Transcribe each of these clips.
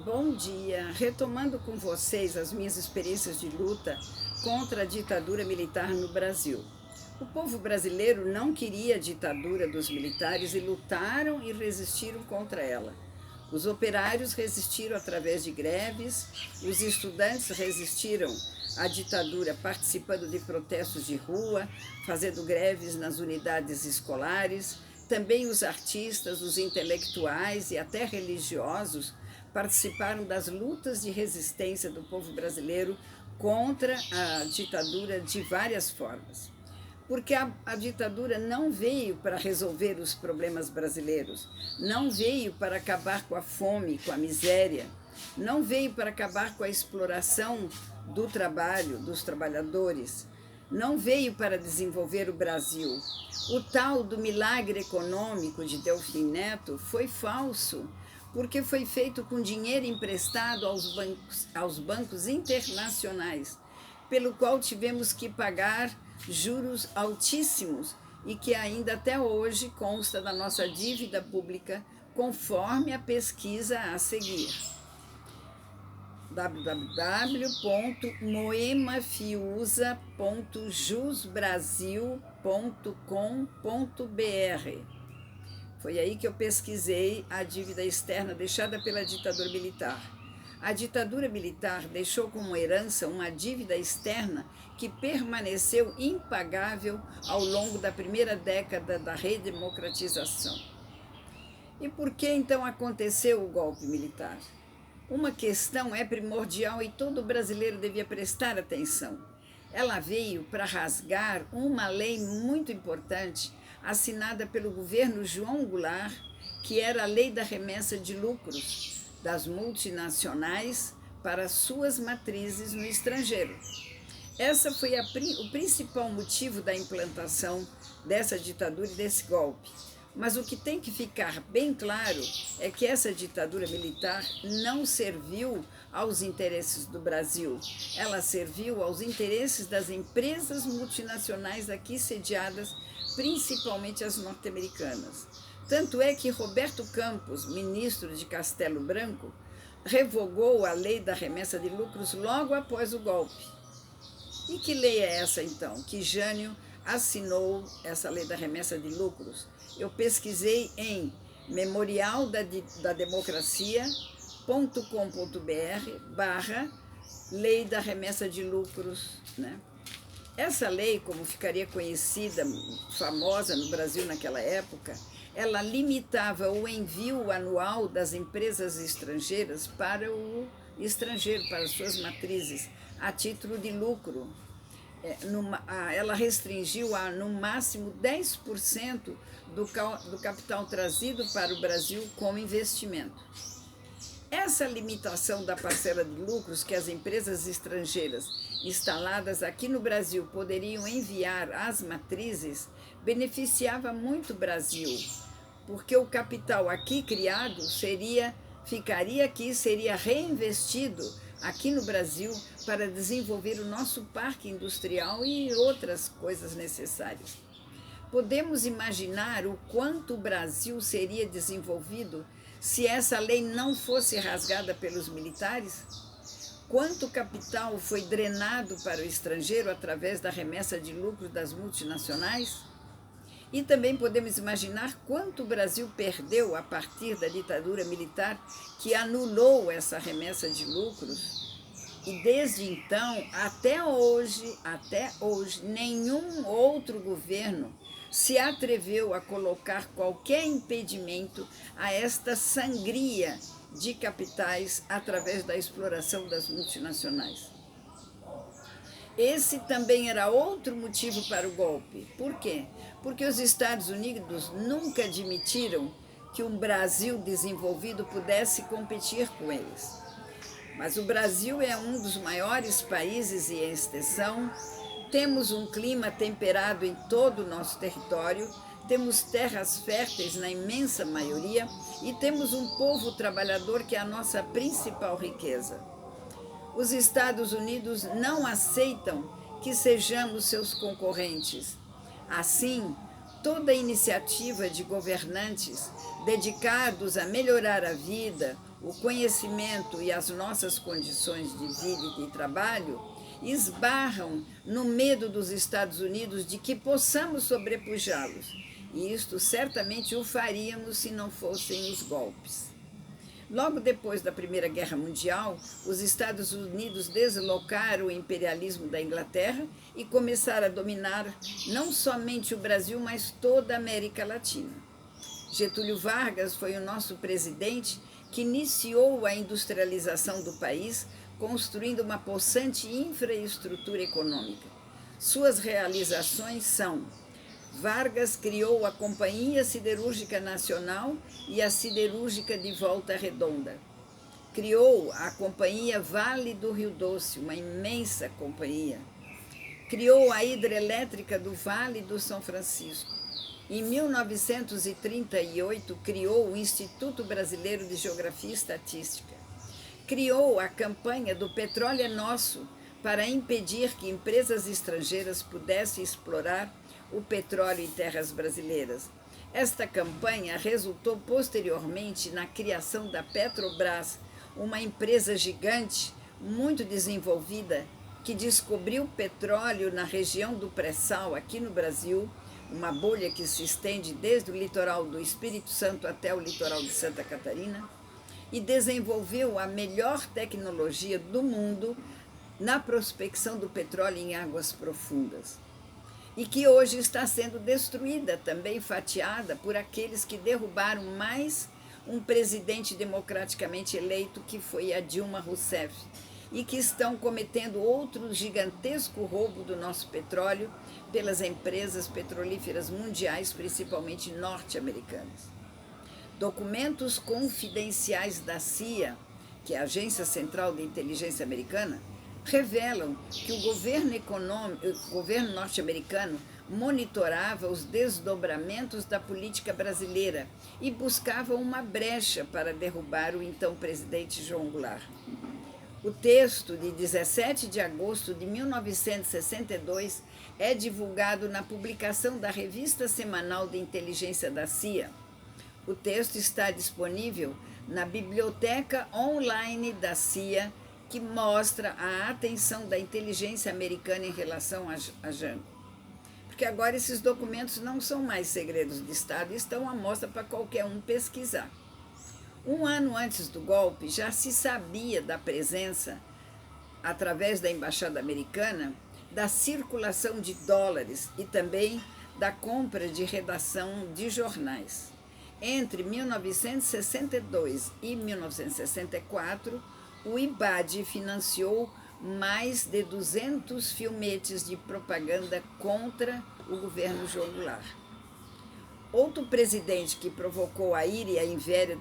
Bom dia! Retomando com vocês as minhas experiências de luta contra a ditadura militar no Brasil. O povo brasileiro não queria a ditadura dos militares e lutaram e resistiram contra ela. Os operários resistiram através de greves, os estudantes resistiram à ditadura participando de protestos de rua, fazendo greves nas unidades escolares. Também os artistas, os intelectuais e até religiosos participaram das lutas de resistência do povo brasileiro contra a ditadura de várias formas. Porque a ditadura não veio para resolver os problemas brasileiros, não veio para acabar com a fome, com a miséria, não veio para acabar com a exploração do trabalho, dos trabalhadores, não veio para desenvolver o Brasil. O tal do milagre econômico de Delfim Neto foi falso, porque foi feito com dinheiro emprestado aos bancos internacionais, pelo qual tivemos que pagar juros altíssimos e que ainda até hoje consta da nossa dívida pública, conforme a pesquisa a seguir. www.moemafiusa.jusbrasil.com.br. Foi aí que eu pesquisei a dívida externa deixada pela ditadura militar. A ditadura militar deixou como herança uma dívida externa que permaneceu impagável ao longo da primeira década da redemocratização. E por que então aconteceu o golpe militar? Uma questão é primordial e todo brasileiro devia prestar atenção. Ela veio para rasgar uma lei muito importante assinada pelo governo João Goulart, que era a lei da remessa de lucros das multinacionais para suas matrizes no estrangeiro. Essa foi o principal motivo da implantação dessa ditadura e desse golpe. Mas o que tem que ficar bem claro é que essa ditadura militar não serviu aos interesses do Brasil. Ela serviu aos interesses das empresas multinacionais aqui sediadas, principalmente as norte-americanas. Tanto é que Roberto Campos, ministro de Castelo Branco, revogou a lei da remessa de lucros logo após o golpe. E que lei é essa, então, que Jânio assinou essa lei da remessa de lucros? Eu pesquisei em memorialdademocracia.com.br/lei da remessa de lucros, né? Essa lei, como ficaria conhecida, famosa no Brasil naquela época, ela limitava o envio anual das empresas estrangeiras para o estrangeiro, para suas matrizes, a título de lucro. Ela restringiu a, no máximo, 10% do capital trazido para o Brasil como investimento. Essa limitação da parcela de lucros que as empresas estrangeiras instaladas aqui no Brasil poderiam enviar às matrizes beneficiava muito o Brasil, porque o capital aqui criado ficaria aqui, seria reinvestido aqui no Brasil para desenvolver o nosso parque industrial e outras coisas necessárias. Podemos imaginar o quanto o Brasil seria desenvolvido se essa lei não fosse rasgada pelos militares? Quanto capital foi drenado para o estrangeiro através da remessa de lucros das multinacionais? E também podemos imaginar quanto o Brasil perdeu a partir da ditadura militar que anulou essa remessa de lucros. E desde então, até hoje, nenhum outro governo se atreveu a colocar qualquer impedimento a esta sangria de capitais através da exploração das multinacionais. Esse também era outro motivo para o golpe. Por quê? Porque os Estados Unidos nunca admitiram que um Brasil desenvolvido pudesse competir com eles. Mas o Brasil é um dos maiores países em extensão, temos um clima temperado em todo o nosso território, temos terras férteis na imensa maioria e temos um povo trabalhador que é a nossa principal riqueza. Os Estados Unidos não aceitam que sejamos seus concorrentes. Assim, toda iniciativa de governantes dedicados a melhorar a vida, o conhecimento e as nossas condições de vida e de trabalho esbarram no medo dos Estados Unidos de que possamos sobrepujá-los. E isto certamente o faríamos se não fossem os golpes. Logo depois da Primeira Guerra Mundial, os Estados Unidos deslocaram o imperialismo da Inglaterra e começaram a dominar não somente o Brasil, mas toda a América Latina. Getúlio Vargas foi o nosso presidente que iniciou a industrialização do país, construindo uma possante infraestrutura econômica. Suas realizações são: Vargas criou a Companhia Siderúrgica Nacional e a Siderúrgica de Volta Redonda. Criou a Companhia Vale do Rio Doce, uma imensa companhia. Criou a Hidrelétrica do Vale do São Francisco. Em 1938, criou o Instituto Brasileiro de Geografia e Estatística. Criou a campanha do Petróleo é Nosso para impedir que empresas estrangeiras pudessem explorar o petróleo em terras brasileiras. Esta campanha resultou posteriormente na criação da Petrobras, uma empresa gigante, muito desenvolvida, que descobriu petróleo na região do pré-sal, aqui no Brasil, uma bolha que se estende desde o litoral do Espírito Santo até o litoral de Santa Catarina, e desenvolveu a melhor tecnologia do mundo na prospecção do petróleo em águas profundas. E que hoje está sendo destruída, também fatiada por aqueles que derrubaram mais um presidente democraticamente eleito, que foi a Dilma Rousseff, e que estão cometendo outro gigantesco roubo do nosso petróleo pelas empresas petrolíferas mundiais, principalmente norte-americanas. Documentos confidenciais da CIA, que é a Agência Central de Inteligência Americana, revelam que o governo norte-americano monitorava os desdobramentos da política brasileira e buscava uma brecha para derrubar o então presidente João Goulart. O texto de 17 de agosto de 1962 é divulgado na publicação da Revista Semanal de Inteligência da CIA. O texto está disponível na biblioteca online da CIA, que mostra a atenção da inteligência americana em relação a Jango. Porque agora esses documentos não são mais segredos de Estado e estão à mostra para qualquer um pesquisar. Um ano antes do golpe, já se sabia da presença, através da Embaixada Americana, da circulação de dólares e também da compra de redação de jornais. Entre 1962 e 1964, o IBAD financiou mais de 200 filmetes de propaganda contra o governo João Goulart. Outro presidente que provocou a ira e a inveja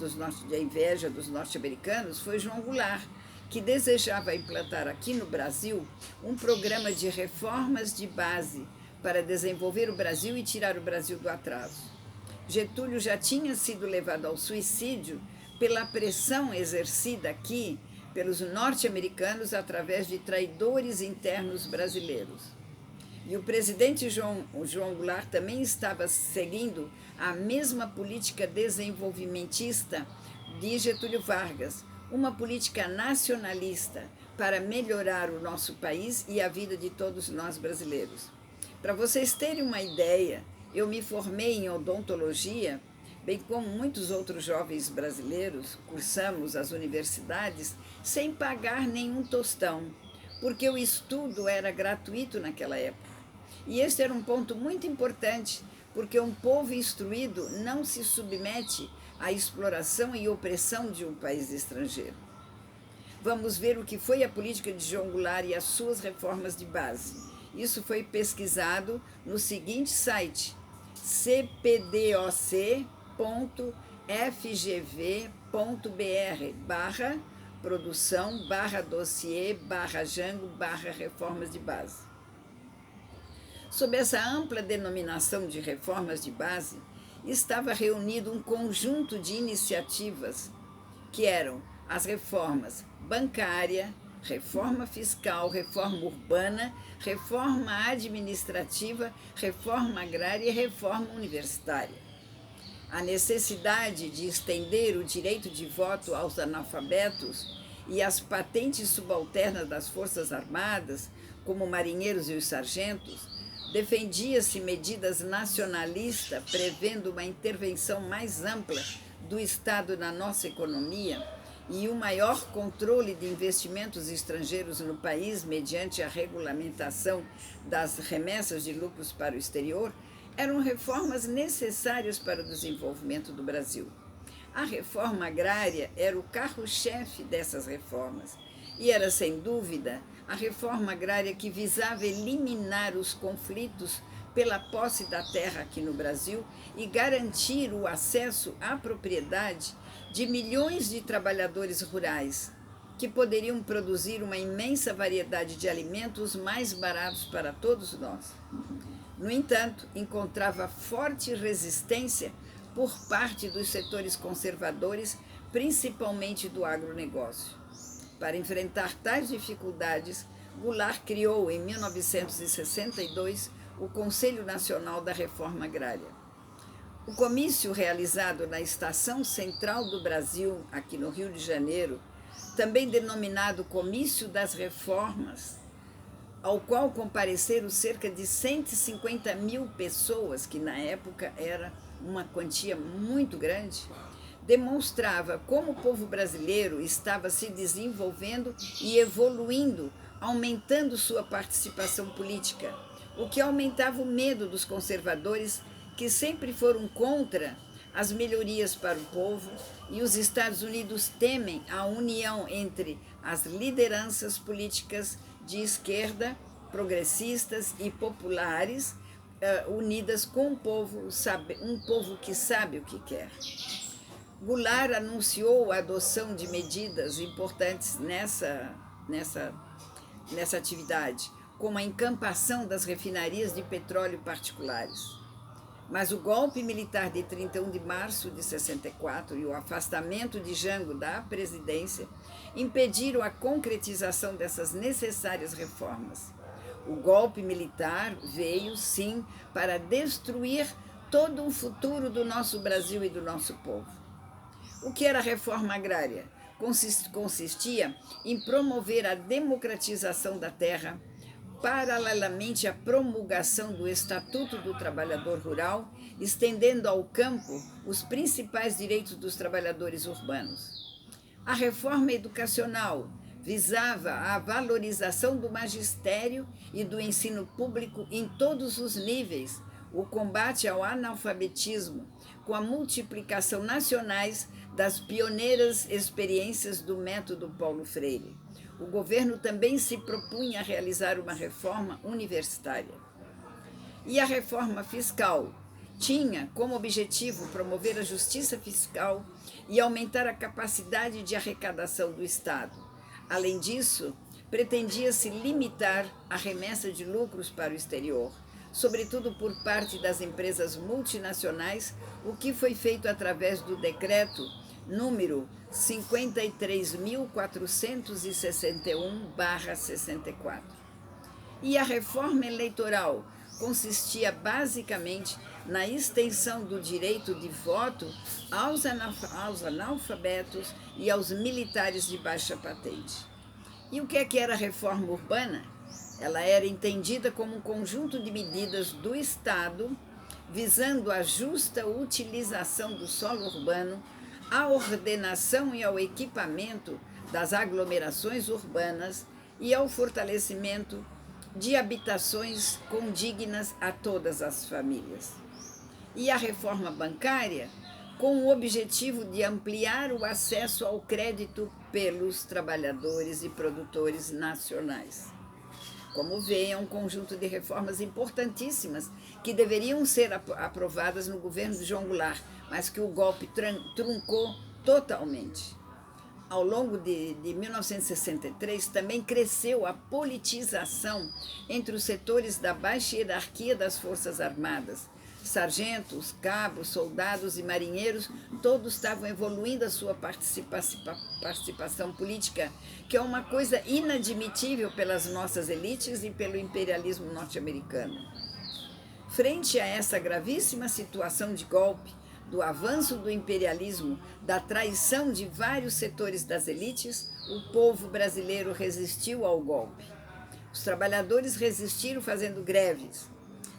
dos norte-americanos foi João Goulart, que desejava implantar aqui no Brasil um programa de reformas de base para desenvolver o Brasil e tirar o Brasil do atraso. Getúlio já tinha sido levado ao suicídio pela pressão exercida aqui pelos norte-americanos através de traidores internos brasileiros. E o presidente João Goulart também estava seguindo a mesma política desenvolvimentista de Getúlio Vargas, uma política nacionalista para melhorar o nosso país e a vida de todos nós brasileiros. Para vocês terem uma ideia, eu me formei em odontologia, bem como muitos outros jovens brasileiros, cursamos as universidades sem pagar nenhum tostão, porque o estudo era gratuito naquela época. E este era um ponto muito importante, porque um povo instruído não se submete à exploração e opressão de um país estrangeiro. Vamos ver o que foi a política de João Goulart e as suas reformas de base. Isso foi pesquisado no seguinte site: cpdoc.fgv.br/produção/dossiê/jango/reformas de base. Sob essa ampla denominação de reformas de base, estava reunido um conjunto de iniciativas que eram as reformas bancária, reforma fiscal, reforma urbana, reforma administrativa, reforma agrária e reforma universitária. A necessidade de estender o direito de voto aos analfabetos e as patentes subalternas das Forças Armadas, como marinheiros e os sargentos, defendia-se medidas nacionalistas prevendo uma intervenção mais ampla do Estado na nossa economia e um maior controle de investimentos estrangeiros no país mediante a regulamentação das remessas de lucros para o exterior, eram reformas necessárias para o desenvolvimento do Brasil. A reforma agrária era o carro-chefe dessas reformas e era, sem dúvida, a reforma agrária que visava eliminar os conflitos pela posse da terra aqui no Brasil e garantir o acesso à propriedade de milhões de trabalhadores rurais, que poderiam produzir uma imensa variedade de alimentos mais baratos para todos nós. No entanto, encontrava forte resistência por parte dos setores conservadores, principalmente do agronegócio. Para enfrentar tais dificuldades, Goulart criou, em 1962, o Conselho Nacional da Reforma Agrária. O comício realizado na Estação Central do Brasil, aqui no Rio de Janeiro, também denominado Comício das Reformas, ao qual compareceram cerca de 150 mil pessoas, que na época era uma quantia muito grande, demonstrava como o povo brasileiro estava se desenvolvendo e evoluindo, aumentando sua participação política, o que aumentava o medo dos conservadores, que sempre foram contra as melhorias para o povo, e os Estados Unidos temem a união entre as lideranças políticas de esquerda, progressistas e populares, unidas com um povo que sabe o que quer. Goulart anunciou a adoção de medidas importantes nessa atividade, como a encampação das refinarias de petróleo particulares. Mas o golpe militar de 31 de março de 64 e o afastamento de Jango da presidência impediram a concretização dessas necessárias reformas. O golpe militar veio, sim, para destruir todo o futuro do nosso Brasil e do nosso povo. O que era a reforma agrária? Consistia em promover a democratização da terra, paralelamente à promulgação do Estatuto do Trabalhador Rural, estendendo ao campo os principais direitos dos trabalhadores urbanos. A reforma educacional visava a valorização do magistério e do ensino público em todos os níveis, o combate ao analfabetismo, com a multiplicação nacionais das pioneiras experiências do método Paulo Freire. O governo também se propunha a realizar uma reforma universitária. E a reforma fiscal tinha como objetivo promover a justiça fiscal e aumentar a capacidade de arrecadação do Estado. Além disso, pretendia-se limitar a remessa de lucros para o exterior, sobretudo por parte das empresas multinacionais, o que foi feito através do decreto número 53.461/64. E a reforma eleitoral consistia basicamente na extensão do direito de voto aos analfabetos e aos militares de baixa patente. E o que era a reforma urbana? Ela era entendida como um conjunto de medidas do Estado visando a justa utilização do solo urbano, à ordenação e ao equipamento das aglomerações urbanas e ao fortalecimento de habitações condignas a todas as famílias. E a reforma bancária, com o objetivo de ampliar o acesso ao crédito pelos trabalhadores e produtores nacionais. Como veem, é um conjunto de reformas importantíssimas que deveriam ser aprovadas no governo de João Goulart, mas que o golpe truncou totalmente. Ao longo de 1963, também cresceu a politização entre os setores da baixa hierarquia das Forças Armadas, Sargentos, cabos, soldados e marinheiros, todos estavam evoluindo a sua participação política, que é uma coisa inadmitível pelas nossas elites e pelo imperialismo norte-americano. Frente a essa gravíssima situação de golpe, do avanço do imperialismo, da traição de vários setores das elites, o povo brasileiro resistiu ao golpe. Os trabalhadores resistiram fazendo greves.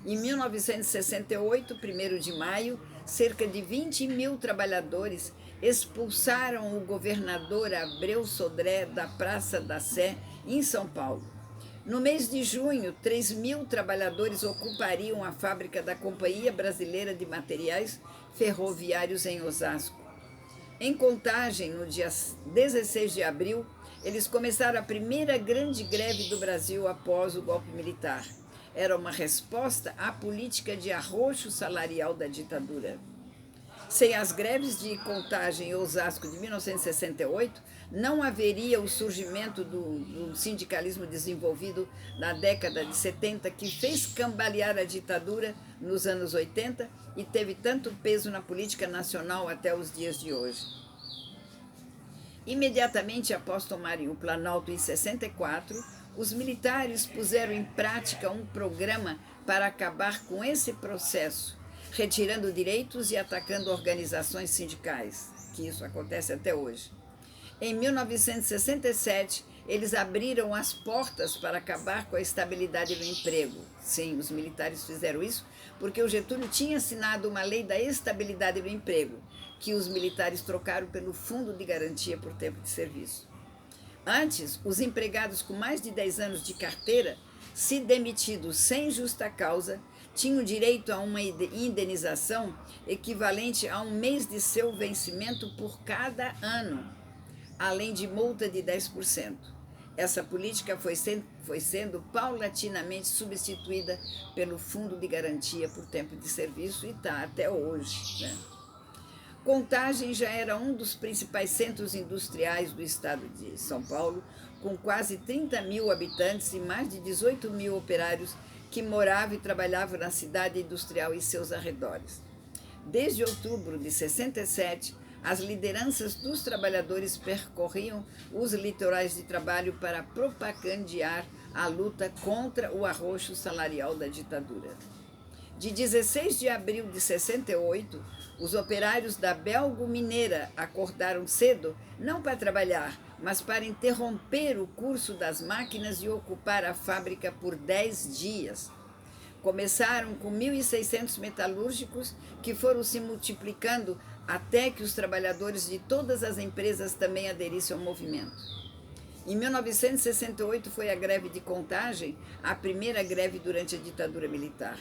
Em 1968, 1º de maio, cerca de 20.000 trabalhadores expulsaram o governador Abreu Sodré da Praça da Sé, em São Paulo. No mês de junho, 3.000 trabalhadores ocupariam a fábrica da Companhia Brasileira de Materiais Ferroviários em Osasco. Em Contagem, no dia 16 de abril, eles começaram a primeira grande greve do Brasil após o golpe militar. Era uma resposta à política de arroxo salarial da ditadura. Sem as greves de Contagem e Osasco de 1968, não haveria o surgimento do sindicalismo desenvolvido na década de 70, que fez cambalear a ditadura nos anos 80 e teve tanto peso na política nacional até os dias de hoje. Imediatamente após tomarem o Planalto em 64, os militares puseram em prática um programa para acabar com esse processo, retirando direitos e atacando organizações sindicais, que isso acontece até hoje. Em 1967, eles abriram as portas para acabar com a estabilidade do emprego. Sim, os militares fizeram isso porque o Getúlio tinha assinado uma lei da estabilidade do emprego, que os militares trocaram pelo Fundo de Garantia por Tempo de Serviço. Antes, os empregados com mais de 10 anos de carteira, se demitidos sem justa causa, tinham direito a uma indenização equivalente a um mês de seu vencimento por cada ano, além de multa de 10%. Essa política foi sendo paulatinamente substituída pelo Fundo de Garantia por Tempo de Serviço e está até hoje, né? Contagem já era um dos principais centros industriais do estado de São Paulo, com quase 30.000 habitantes e mais de 18.000 operários que moravam e trabalhavam na cidade industrial e seus arredores. Desde outubro de 67, as lideranças dos trabalhadores percorriam os litorais de trabalho para propagandear a luta contra o arroxo salarial da ditadura. De 16 de abril de 68, os operários da Belgo Mineira acordaram cedo, não para trabalhar, mas para interromper o curso das máquinas e ocupar a fábrica por 10 dias. Começaram com 1.600 metalúrgicos, que foram se multiplicando até que os trabalhadores de todas as empresas também aderissem ao movimento. Em 1968 foi a greve de Contagem, a primeira greve durante a ditadura militar.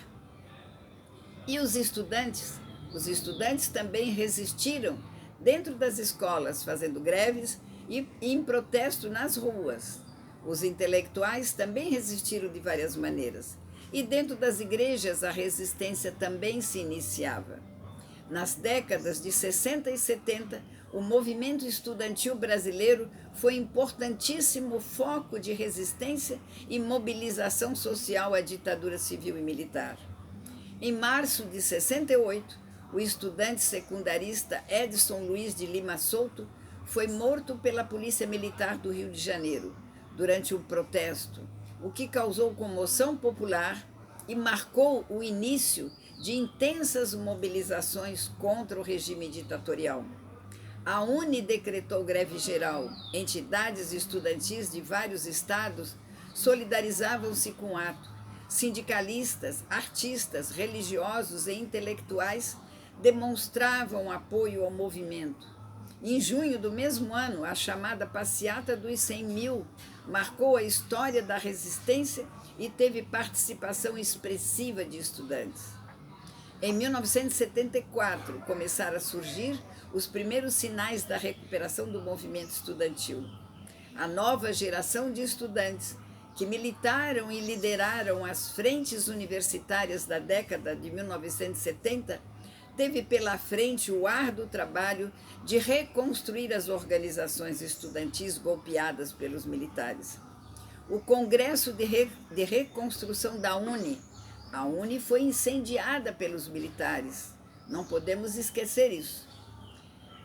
E os estudantes? Os estudantes também resistiram dentro das escolas, fazendo greves e em protesto nas ruas. Os intelectuais também resistiram de várias maneiras. E dentro das igrejas a resistência também se iniciava. Nas décadas de 60 e 70, o movimento estudantil brasileiro foi importantíssimo foco de resistência e mobilização social à ditadura civil e militar. Em março de 68, o estudante secundarista Edson Luiz de Lima Souto foi morto pela Polícia Militar do Rio de Janeiro durante um protesto, o que causou comoção popular e marcou o início de intensas mobilizações contra o regime ditatorial. A UNE decretou greve geral. Entidades estudantis de vários estados solidarizavam-se com o ato. Sindicalistas, artistas, religiosos e intelectuais demonstravam apoio ao movimento. Em junho do mesmo ano, a chamada Passeata dos 100.000 marcou a história da resistência e teve participação expressiva de estudantes. Em 1974, começaram a surgir os primeiros sinais da recuperação do movimento estudantil. A nova geração de estudantes que militaram e lideraram as frentes universitárias da década de 1970, teve pela frente o árduo trabalho de reconstruir as organizações estudantis golpeadas pelos militares. O Congresso de Reconstrução da UNE A UNE foi incendiada pelos militares, não podemos esquecer isso.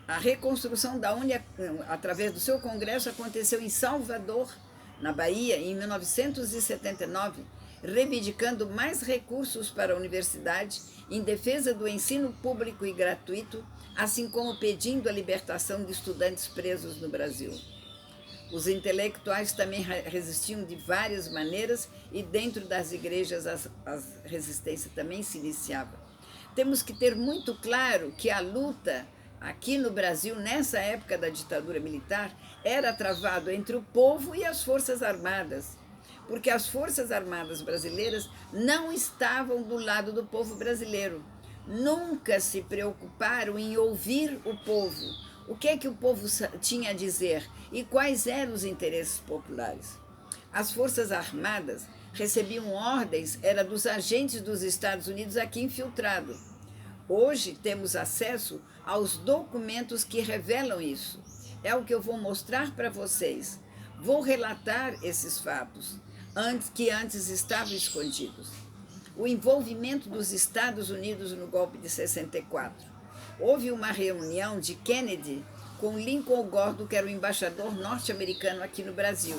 A reconstrução da UNE, através do seu congresso, aconteceu em Salvador, na Bahia, em 1979, reivindicando mais recursos para a universidade em defesa do ensino público e gratuito, assim como pedindo a libertação de estudantes presos no Brasil. Os intelectuais também resistiam de várias maneiras e dentro das igrejas a resistência também se iniciava. Temos que ter muito claro que a luta aqui no Brasil, nessa época da ditadura militar, era travado entre o povo e as Forças Armadas, porque as Forças Armadas brasileiras não estavam do lado do povo brasileiro, nunca se preocuparam em ouvir o povo. O que é que o povo tinha a dizer e quais eram os interesses populares? As Forças Armadas recebiam ordens, era dos agentes dos Estados Unidos aqui infiltrados. Hoje temos acesso aos documentos que revelam isso. É o que eu vou mostrar para vocês. Vou relatar esses fatos, que antes estavam escondidos. O envolvimento dos Estados Unidos no golpe de 64. Houve uma reunião de Kennedy com Lincoln Gordon, que era o embaixador norte-americano aqui no Brasil,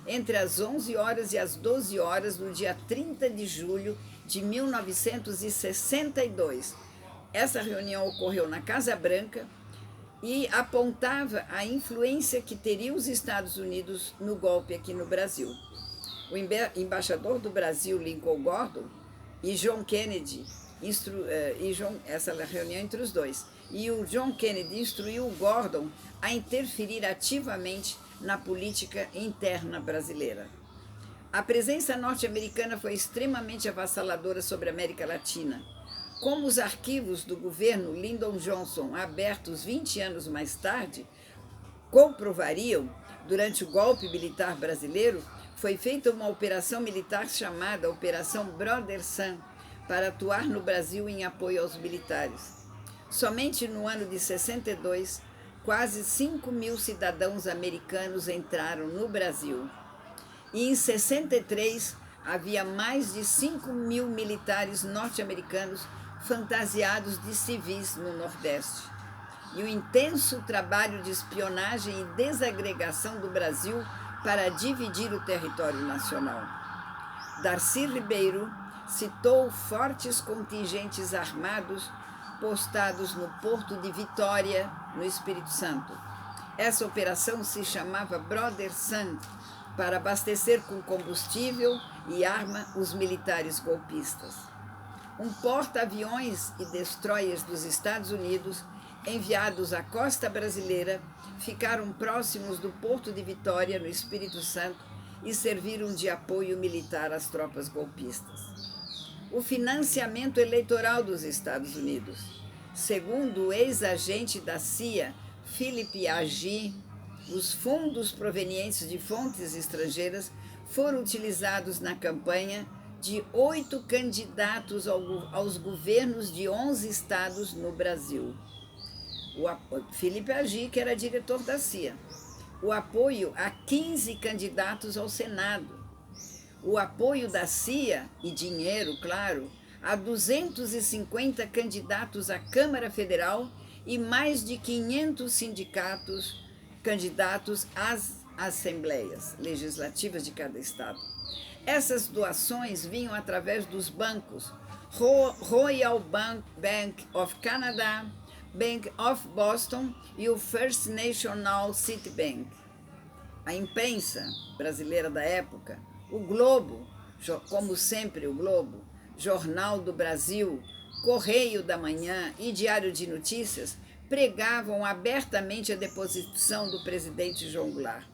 entre as 11 horas e as 12 horas do dia 30 de julho de 1962. Essa reunião ocorreu na Casa Branca e apontava a influência que teriam os Estados Unidos no golpe aqui no Brasil. O embaixador do Brasil, Lincoln Gordon, e John Kennedy, essa reunião entre os dois, e o John Kennedy instruiu o Gordon a interferir ativamente na política interna brasileira. A presença norte-americana foi extremamente avassaladora sobre a América Latina. Como os arquivos do governo Lyndon Johnson, abertos 20 anos mais tarde, comprovariam, durante o golpe militar brasileiro, foi feita uma operação militar chamada Operação Brother Sun, para atuar no Brasil em apoio aos militares. Somente no ano de 62, quase 5.000 cidadãos americanos entraram no Brasil. E em 63, havia mais de 5.000 militares norte-americanos fantasiados de civis no Nordeste. E o intenso trabalho de espionagem e desagregação do Brasil para dividir o território nacional. Darcy Ribeiro citou fortes contingentes armados postados no porto de Vitória, no Espírito Santo. Essa operação se chamava Brother Sun, para abastecer com combustível e arma os militares golpistas. Um porta-aviões e destroyers dos Estados Unidos, enviados à costa brasileira, ficaram próximos do porto de Vitória, no Espírito Santo, e serviram de apoio militar às tropas golpistas. O financiamento eleitoral dos Estados Unidos. Segundo o ex-agente da CIA, Philip Agee, os fundos provenientes de fontes estrangeiras foram utilizados na campanha de 8 candidatos aos governos de 11 estados no Brasil. O Philip Agee, que era diretor da CIA. O apoio a 15 candidatos ao Senado. O apoio da CIA, e dinheiro, claro, a 250 candidatos à Câmara Federal e mais de 500 candidatos às assembleias legislativas de cada estado. Essas doações vinham através dos bancos Royal Bank of Canada, Bank of Boston e o First National City Bank. A imprensa brasileira da época, o Globo, como sempre o Globo, Jornal do Brasil, Correio da Manhã e Diário de Notícias pregavam abertamente a deposição do presidente João Goulart.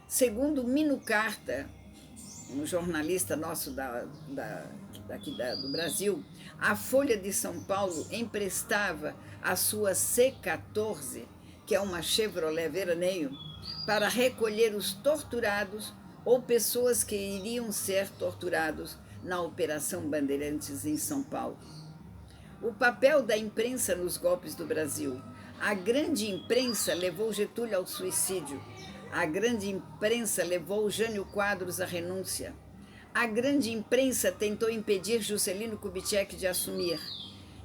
Segundo Mino Carta, um jornalista nosso do Brasil, a Folha de São Paulo emprestava a sua C14, que é uma Chevrolet veraneio, para recolher os torturados ou pessoas que iriam ser torturados na Operação Bandeirantes em São Paulo. O papel da imprensa nos golpes do Brasil. A grande imprensa levou Getúlio ao suicídio. A grande imprensa levou Jânio Quadros à renúncia. A grande imprensa tentou impedir Juscelino Kubitschek de assumir,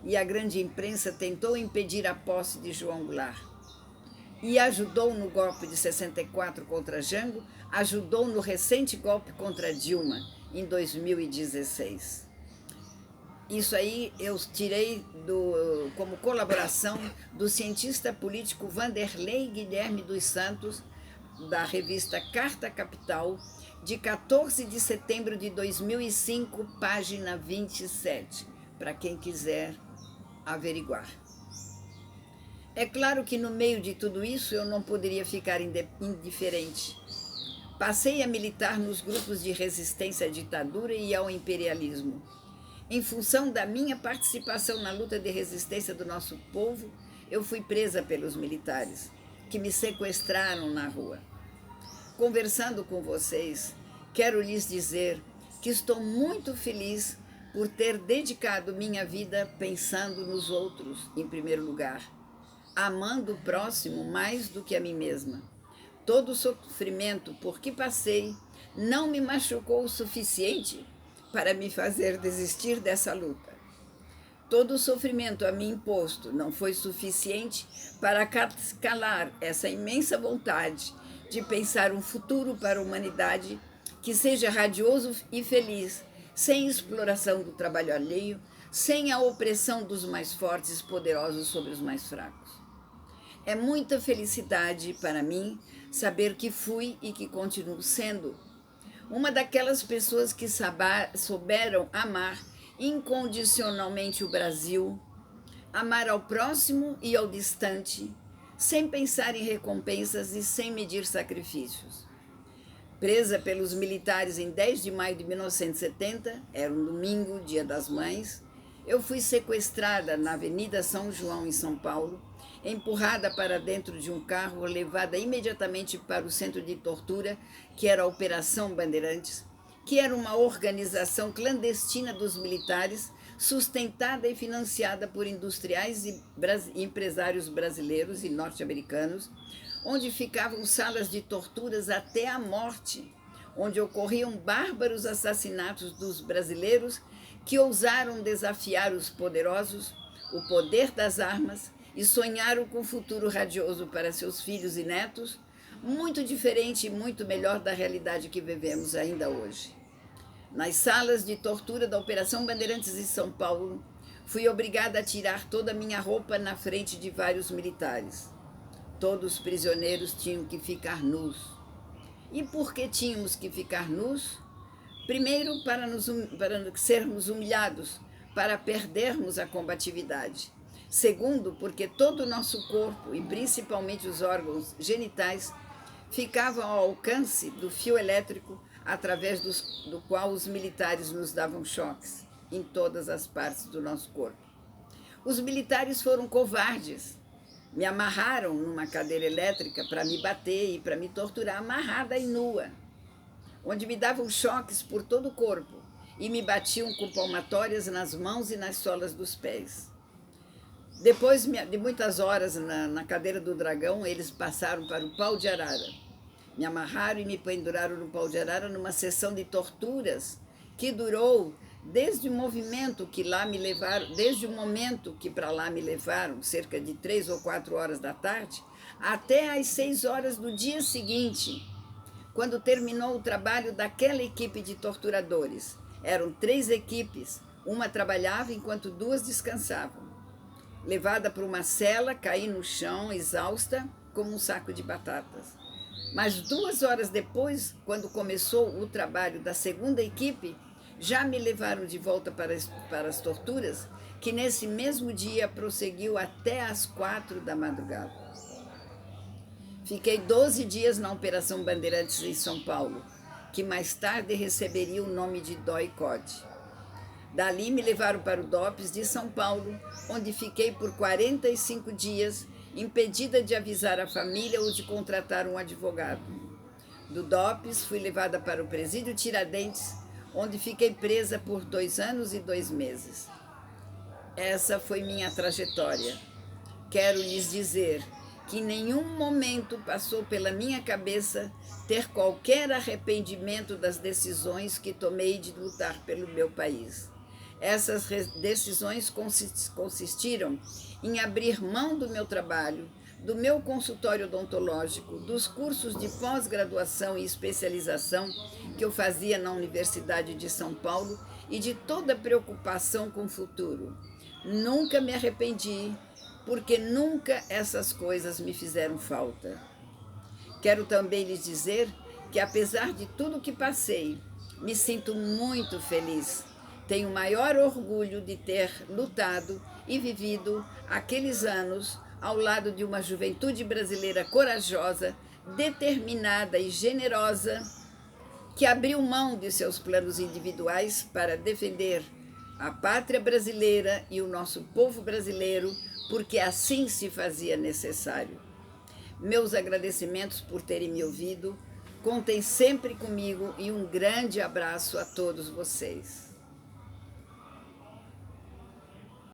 e a grande imprensa tentou impedir a posse de João Goulart. E ajudou no golpe de 64 contra Jango, ajudou no recente golpe contra Dilma, em 2016. Isso aí eu tirei como colaboração do cientista político Vanderlei Guilherme dos Santos, da revista Carta Capital, de 14 de setembro de 2005, página 27, para quem quiser averiguar. É claro que no meio de tudo isso eu não poderia ficar indiferente. Passei a militar nos grupos de resistência à ditadura e ao imperialismo. Em função da minha participação na luta de resistência do nosso povo, eu fui presa pelos militares, que me sequestraram na rua. Conversando com vocês, quero lhes dizer que estou muito feliz por ter dedicado minha vida pensando nos outros, em primeiro lugar, amando o próximo mais do que a mim mesma. Todo o sofrimento por que passei não me machucou o suficiente para me fazer desistir dessa luta. Todo o sofrimento a mim imposto não foi suficiente para calar essa imensa vontade de pensar um futuro para a humanidade que seja radioso e feliz, sem exploração do trabalho alheio, sem a opressão dos mais fortes e poderosos sobre os mais fracos. É muita felicidade para mim saber que fui e que continuo sendo uma daquelas pessoas que souberam amar incondicionalmente o Brasil, amar ao próximo e ao distante, sem pensar em recompensas e sem medir sacrifícios. Presa pelos militares em 10 de maio de 1970, era um domingo, Dia das Mães, eu fui sequestrada na Avenida São João, em São Paulo, empurrada para dentro de um carro, levada imediatamente para o centro de tortura, que era a Operação Bandeirantes, que era uma organização clandestina dos militares, sustentada e financiada por industriais e empresários brasileiros e norte-americanos, onde ficavam salas de torturas até a morte, onde ocorriam bárbaros assassinatos dos brasileiros que ousaram desafiar os poderosos, o poder das armas, e sonharam com um futuro radioso para seus filhos e netos, muito diferente e muito melhor da realidade que vivemos ainda hoje. Nas salas de tortura da Operação Bandeirantes em São Paulo, fui obrigada a tirar toda a minha roupa na frente de vários militares. Todos os prisioneiros tinham que ficar nus. E por que tínhamos que ficar nus? Primeiro, para sermos humilhados, para perdermos a combatividade. Segundo, porque todo o nosso corpo, e principalmente os órgãos genitais, ficavam ao alcance do fio elétrico através do qual os militares nos davam choques em todas as partes do nosso corpo. Os militares foram covardes. Me amarraram numa cadeira elétrica para me bater e para me torturar, amarrada e nua, onde me davam choques por todo o corpo e me batiam com palmatórias nas mãos e nas solas dos pés. Depois de muitas horas na cadeira do dragão, eles passaram para o pau de arara. Me amarraram e me penduraram no pau de arara numa sessão de torturas que durou desde o momento que para lá me levaram, cerca de 3 ou 4 horas da tarde, até às 6 horas do dia seguinte, quando terminou o trabalho daquela equipe de torturadores. Eram 3 equipes, uma trabalhava enquanto 2 descansavam. Levada para uma cela, caí no chão, exausta, como um saco de batatas. Mas 2 horas depois, quando começou o trabalho da segunda equipe, já me levaram de volta para as torturas, que nesse mesmo dia prosseguiu até às 4 da madrugada. Fiquei 12 dias na Operação Bandeirantes em São Paulo, que mais tarde receberia o nome de DOI-CODE. Dali me levaram para o DOPS de São Paulo, onde fiquei por 45 dias, impedida de avisar a família ou de contratar um advogado. Do DOPS fui levada para o Presídio Tiradentes, onde fiquei presa por 2 anos e 2 meses. Essa foi minha trajetória. Quero lhes dizer que em nenhum momento passou pela minha cabeça ter qualquer arrependimento das decisões que tomei de lutar pelo meu país. Essas decisões consistiram em abrir mão do meu trabalho, do meu consultório odontológico, dos cursos de pós-graduação e especialização que eu fazia na Universidade de São Paulo e de toda preocupação com o futuro. Nunca me arrependi, porque nunca essas coisas me fizeram falta. Quero também lhes dizer que, apesar de tudo que passei, me sinto muito feliz. Tenho maior orgulho de ter lutado e vivido aqueles anos ao lado de uma juventude brasileira corajosa, determinada e generosa, que abriu mão de seus planos individuais para defender a pátria brasileira e o nosso povo brasileiro, porque assim se fazia necessário. Meus agradecimentos por terem me ouvido, contem sempre comigo e um grande abraço a todos vocês.